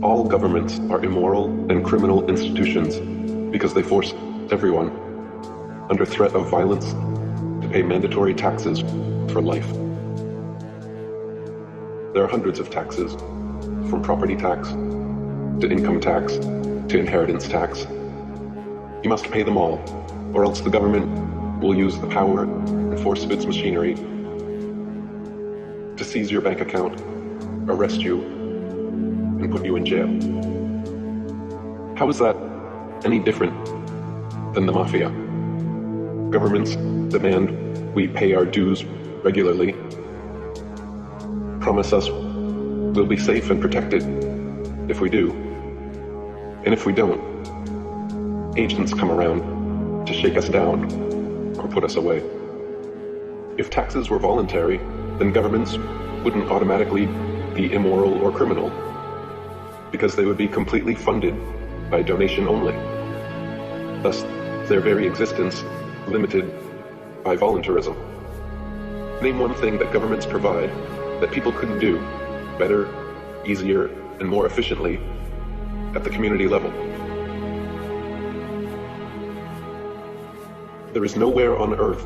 All governments are immoral and criminal institutions because they force everyone, under threat of violence, to pay mandatory taxes for life. There are hundreds of taxes, from property tax to income tax to inheritance tax. You must pay them all, or else the government will use the power and force of its machinery to seize your bank account, arrest you, and put you in jail. How is that any different than the Mafia? Governments demand we pay our dues regularly, promise us we'll be safe and protected if we do, and if we don't, agents come around to shake us down or put us away. If taxes were voluntary, then governments wouldn't automatically be immoral or criminal, because they would be completely funded by donation only. Thus, their very existence limited by voluntarism. Name one thing that governments provide that people couldn't do better, easier, and more efficiently at the community level. There is nowhere on earth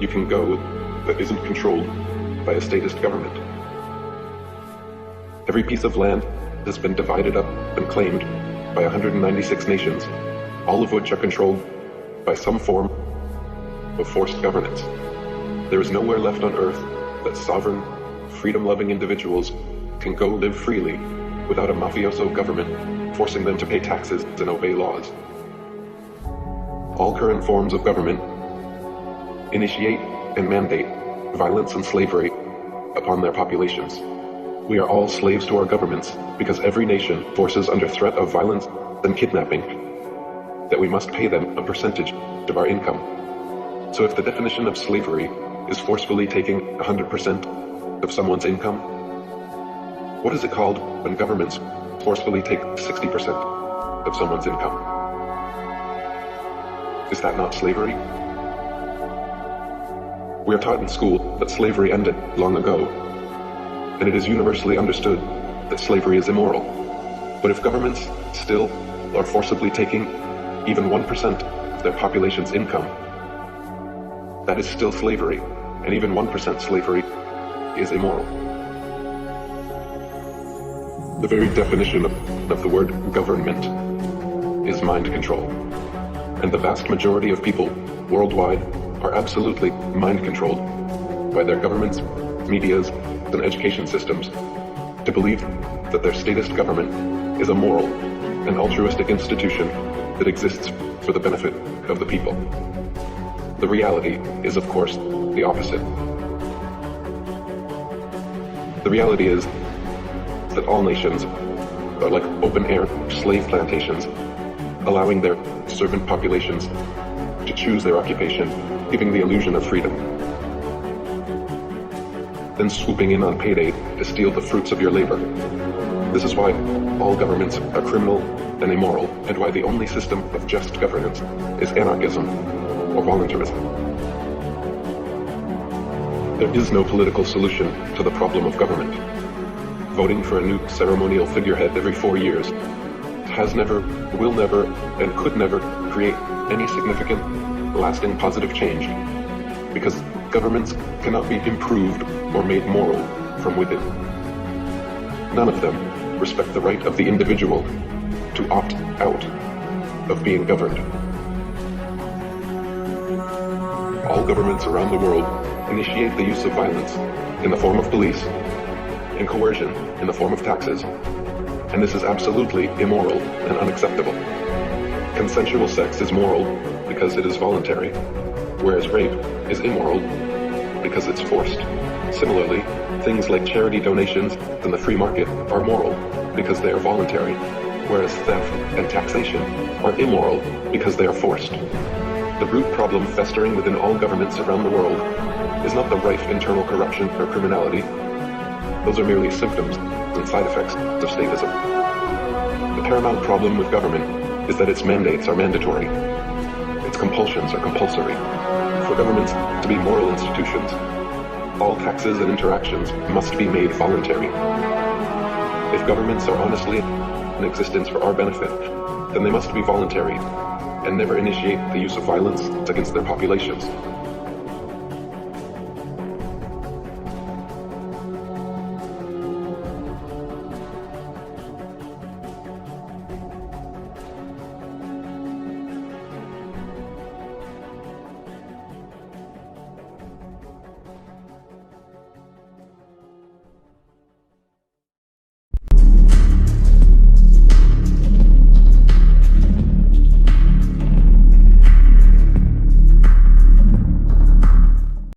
you can go that isn't controlled by a statist government. Every piece of land has been divided up and claimed by 196 nations, all of which are controlled by some form of forced governance. There is nowhere left on earth that sovereign, freedom-loving individuals can go live freely without a mafioso government forcing them to pay taxes and obey laws. All current forms of government initiate and mandate violence and slavery upon their populations. We are all slaves to our governments because every nation forces under threat of violence and kidnapping that we must pay them a percentage of our income. So if the definition of slavery is forcefully taking 100% of someone's income, what is it called when governments forcefully take 60% of someone's income? Is that not slavery? We are taught in school that slavery ended long ago, and it is universally understood that slavery is immoral. But if governments still are forcibly taking even 1% of their population's income, that is still slavery, and even 1% slavery is immoral. The very definition of the word government is mind control, and the vast majority of people worldwide are absolutely mind controlled by their governments, medias, and education systems to believe that their statist government is a moral and altruistic institution that exists for the benefit of the people. The reality is, of course, the opposite. The reality is that all nations are like open-air slave plantations, allowing their servant populations to choose their occupation, giving the illusion of freedom, then swooping in on payday to steal the fruits of your labor. This is why all governments are criminal and immoral, and why the only system of just governance is anarchism or voluntarism. There is no political solution to the problem of government. Voting for a new ceremonial figurehead every 4 years has never, will never, and could never create any significant, lasting positive change, because governments cannot be improved or made moral from within. None of them respect the right of the individual to opt out of being governed. All governments around the world initiate the use of violence in the form of police and coercion in the form of taxes, and this is absolutely immoral and unacceptable. Consensual sex is moral because it is voluntary, whereas rape is immoral because it's forced. Similarly, things like charity donations and the free market are moral because they are voluntary, whereas theft and taxation are immoral because they are forced. The root problem festering within all governments around the world is not the rife internal corruption or criminality. Those are merely symptoms and side effects of statism. The paramount problem with government is that its mandates are mandatory. Its compulsions are compulsory. For governments to be moral institutions, all taxes and interactions must be made voluntary. If governments are honestly in existence for our benefit, then they must be voluntary and never initiate the use of violence against their populations.